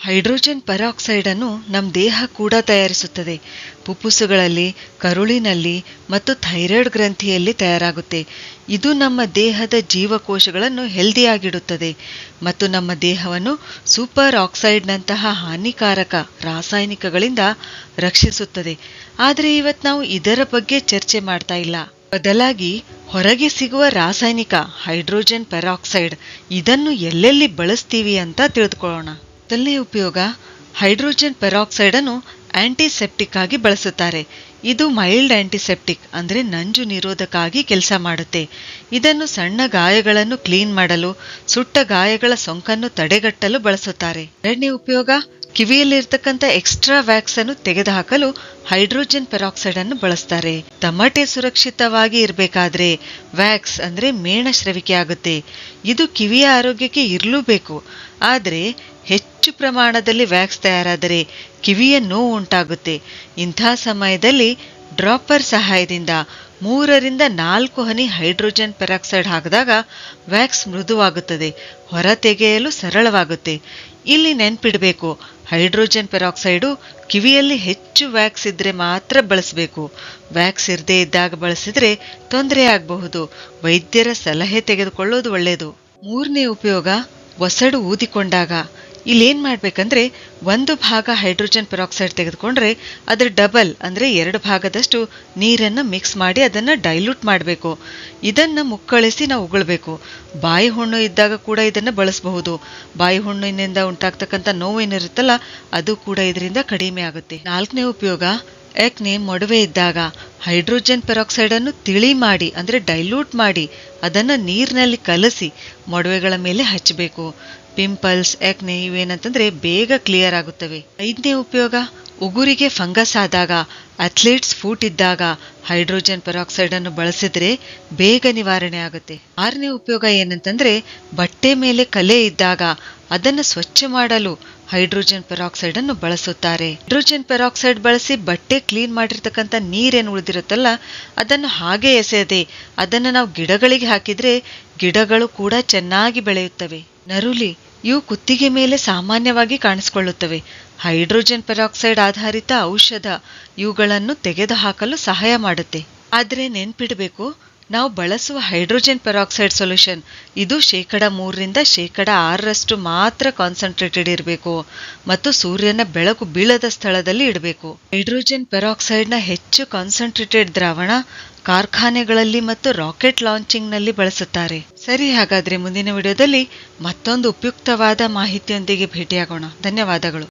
Hydrogen peroxide ಅನ್ನು ನಮ್ಮ ದೇಹ ಕೂಡ ತಯಾರಿಸುತ್ತದೆ. ಪುಪ್ಪುಸುಗಳಲ್ಲಿ, ಕರುಳಿನಲ್ಲಿ ಮತ್ತು ಥೈರಾಯ್ಡ್ ಗ್ರಂಥಿಯಲ್ಲಿ ತಯಾರಾಗುತ್ತೆ. ಇದು ನಮ್ಮ ದೇಹದ ಜೀವಕೋಶಗಳನ್ನು ಹೆಲ್ದಿಯಾಗಿಡುತ್ತದೆ ಮತ್ತು ನಮ್ಮ ದೇಹವನ್ನು ಸೂಪರ್ ಆಕ್ಸೈಡ್ನಂತಹ ಹಾನಿಕಾರಕ ರಾಸಾಯನಿಕಗಳಿಂದ ರಕ್ಷಿಸುತ್ತದೆ. ಆದರೆ ಇವತ್ತು ನಾವು ಇದರ ಬಗ್ಗೆ ಚರ್ಚೆ ಮಾಡ್ತಾ ಇಲ್ಲ. ಬದಲಾಗಿ ಹೊರಗೆ ಸಿಗುವ ರಾಸಾಯನಿಕ ಹೈಡ್ರೋಜನ್ ಪೆರಾಕ್ಸೈಡ್ ಇದನ್ನು ಎಲ್ಲೆಲ್ಲಿ ಬಳಸ್ತೀವಿ ಅಂತ ತಿಳಿದುಕೊಳ್ಳೋಣ. ಮೊದಲನೇ ಉಪಯೋಗ, ಹೈಡ್ರೋಜನ್ ಪೆರಾಕ್ಸೈಡ್ ಅನ್ನು ಆಂಟಿಸೆಪ್ಟಿಕ್ ಆಗಿ ಬಳಸುತ್ತಾರೆ. ಇದು ಮೈಲ್ಡ್ ಆಂಟಿಸೆಪ್ಟಿಕ್ ಅಂದ್ರೆ ನಂಜು ನಿರೋಧಕ ಆಗಿ ಕೆಲಸ ಮಾಡುತ್ತೆ. ಇದನ್ನು ಸಣ್ಣ ಗಾಯಗಳನ್ನು ಕ್ಲೀನ್ ಮಾಡಲು, ಸುಟ್ಟ ಗಾಯಗಳ ಸೋಂಕನ್ನು ತಡೆಗಟ್ಟಲು ಬಳಸುತ್ತಾರೆ. ಎರಡನೇ ಉಪಯೋಗ, ಕಿವಿಯಲ್ಲಿರ್ತಕ್ಕಂಥ ಎಕ್ಸ್ಟ್ರಾ ವ್ಯಾಕ್ಸ್ ಅನ್ನು ತೆಗೆದುಹಾಕಲು ಹೈಡ್ರೋಜನ್ ಪೆರಾಕ್ಸೈಡ್ ಅನ್ನು ಬಳಸ್ತಾರೆ. ತಮಟೆ ಸುರಕ್ಷಿತವಾಗಿ ಇರಬೇಕಾದ್ರೆ ವ್ಯಾಕ್ಸ್ ಅಂದ್ರೆ ಮೇಣ ಸ್ರವಿಕೆ ಆಗುತ್ತೆ. ಇದು ಕಿವಿಯ ಆರೋಗ್ಯಕ್ಕೆ ಇರಲೂಬೇಕು. ಆದರೆ ಹೆಚ್ಚು ಪ್ರಮಾಣದಲ್ಲಿ ವ್ಯಾಕ್ಸ್ ತಯಾರಾದರೆ ಕಿವಿಯ ನೋವು ಉಂಟಾಗುತ್ತೆ. ಇಂಥ ಸಮಯದಲ್ಲಿ ಡ್ರಾಪರ್ ಸಹಾಯದಿಂದ 3 ರಿಂದ 4 ಹನಿ ಹೈಡ್ರೋಜನ್ ಪೆರಾಕ್ಸೈಡ್ ಹಾಕಿದಾಗ ವ್ಯಾಕ್ಸ್ ಮೃದುವಾಗುತ್ತದೆ, ಹೊರ ತೆಗೆಯಲು ಸರಳವಾಗುತ್ತೆ. ಇಲ್ಲಿ ನೆನ್ಪಿಡಬೇಕು, ಹೈಡ್ರೋಜನ್ ಪೆರಾಕ್ಸೈಡು ಕಿವಿಯಲ್ಲಿ ಹೆಚ್ಚು ವ್ಯಾಕ್ಸ್ ಇದ್ರೆ ಮಾತ್ರ ಬಳಸಬೇಕು. ವ್ಯಾಕ್ಸ್ ಇರದೇ ಇದ್ದಾಗ ಬಳಸಿದ್ರೆ ತೊಂದರೆ ಆಗಬಹುದು. ವೈದ್ಯರ ಸಲಹೆ ತೆಗೆದುಕೊಳ್ಳೋದು ಒಳ್ಳೆಯದು. ಮೂರನೇ ಉಪಯೋಗ, ಒಸಡು ಊದಿಕೊಂಡಾಗ ಇಲ್ಲೇನ್ ಮಾಡ್ಬೇಕಂದ್ರೆ 1 ಭಾಗ ಹೈಡ್ರೋಜನ್ ಪೆರಾಕ್ಸೈಡ್ ತೆಗೆದುಕೊಂಡ್ರೆ ಅದರ ಡಬಲ್ ಅಂದ್ರೆ 2 ಭಾಗದಷ್ಟು ನೀರನ್ನ ಮಿಕ್ಸ್ ಮಾಡಿ ಅದನ್ನ ಡೈಲ್ಯೂಟ್ ಮಾಡಬೇಕು. ಇದನ್ನ ಮುಕ್ಕಳಿಸಿ ನಾವು ಉಗುಳ್ಬೇಕು. ಬಾಯಿ ಹುಣ್ಣು ಇದ್ದಾಗ ಕೂಡ ಇದನ್ನ ಬಳಸಬಹುದು. ಬಾಯಿ ಹುಣ್ಣಿನಿಂದ ಉಂಟಾಗ್ತಕ್ಕಂಥ ನೋವು ಏನಿರುತ್ತಲ್ಲ ಅದು ಕೂಡ ಇದರಿಂದ ಕಡಿಮೆ ಆಗುತ್ತೆ. ನಾಲ್ಕನೇ ಉಪಯೋಗ, ಯಾಕ್ನೆ ಮೊಡವೆ ಇದ್ದಾಗ ಹೈಡ್ರೋಜನ್ ಪೆರಾಕ್ಸೈಡ್ ಅನ್ನು ತಿಳಿ ಮಾಡಿ ಅಂದ್ರೆ ಡೈಲ್ಯೂಟ್ ಮಾಡಿ ಅದನ್ನ ನೀರಿನಲ್ಲಿ ಕಲಸಿ ಮೊಡವೆಗಳ ಮೇಲೆ ಹಚ್ಚಬೇಕು. ಪಿಂಪಲ್ಸ್, ಯಾಕ್ನೆ ಇವೇನಂತಂದ್ರೆ ಬೇಗ ಕ್ಲಿಯರ್ ಆಗುತ್ತವೆ. 5ನೇ ಉಪಯೋಗ, ಉಗುರಿಗೆ ಫಂಗಸ್ ಆದಾಗ, ಅಥ್ಲೀಟ್ಸ್ ಫೂಟ್ ಇದ್ದಾಗ ಹೈಡ್ರೋಜನ್ ಪೆರಾಕ್ಸೈಡ್ ಅನ್ನು ಬಳಸಿದ್ರೆ ಬೇಗ ನಿವಾರಣೆ ಆಗುತ್ತೆ. 6ನೇ ಉಪಯೋಗ ಏನಂತಂದ್ರೆ ಬಟ್ಟೆ ಮೇಲೆ ಕಲೆ ಇದ್ದಾಗ ಅದನ್ನು ಸ್ವಚ್ಛ ಮಾಡಲು ಹೈಡ್ರೋಜನ್ ಪೆರಾಕ್ಸೈಡ್ ಅನ್ನು ಬಳಸುತ್ತಾರೆ. ಹೈಡ್ರೋಜನ್ ಪೆರಾಕ್ಸೈಡ್ ಬಳಸಿ ಬಟ್ಟೆ ಕ್ಲೀನ್ ಮಾಡಿರ್ತಕ್ಕಂಥ ನೀರೇನು ಉಳಿದಿರುತ್ತಲ್ಲ ಅದನ್ನು ಹಾಗೆ ಎಸೆಯದೆ ಅದನ್ನು ನಾವು ಗಿಡಗಳಿಗೆ ಹಾಕಿದ್ರೆ ಗಿಡಗಳು ಕೂಡ ಚೆನ್ನಾಗಿ ಬೆಳೆಯುತ್ತವೆ. ನರುಲಿ, ಇವು ಕುತ್ತಿಗೆ ಮೇಲೆ ಸಾಮಾನ್ಯವಾಗಿ ಕಾಣಿಸಿಕೊಳ್ಳುತ್ತವೆ. ಹೈಡ್ರೋಜನ್ ಪೆರಾಕ್ಸೈಡ್ ಆಧಾರಿತ ಔಷಧ ಇವುಗಳನ್ನು ತೆಗೆದುಹಾಕಲು ಸಹಾಯ ಮಾಡುತ್ತೆ. ಆದರೆ ನೆನ್ಪಿಡಬೇಕು, ನಾವು ಬಳಸುವ ಹೈಡ್ರೋಜನ್ ಪೆರಾಕ್ಸೈಡ್ ಸೊಲ್ಯೂಷನ್ ಇದು 3% ರಿಂದ 6% ಮಾತ್ರ ಕಾನ್ಸಂಟ್ರೇಟೆಡ್ ಇರಬೇಕು ಮತ್ತು ಸೂರ್ಯನ ಬೆಳಕು ಬೀಳದ ಸ್ಥಳದಲ್ಲಿ ಇಡಬೇಕು. ಹೈಡ್ರೋಜನ್ ಪೆರಾಕ್ಸೈಡ್ನ ಹೆಚ್ಚು ಕಾನ್ಸಂಟ್ರೇಟೆಡ್ ದ್ರಾವಣ ಕಾರ್ಖಾನೆಗಳಲ್ಲಿ ಮತ್ತು ರಾಕೆಟ್ ಲಾಂಚಿಂಗ್ ನಲ್ಲಿ ಬಳಸುತ್ತಾರೆ. ಸರಿ, ಹಾಗಾದ್ರೆ ಮುಂದಿನ ವಿಡಿಯೋದಲ್ಲಿ ಮತ್ತೊಂದು ಉಪಯುಕ್ತವಾದ ಮಾಹಿತಿಯೊಂದಿಗೆ ಭೇಟಿಯಾಗೋಣ. ಧನ್ಯವಾದಗಳು.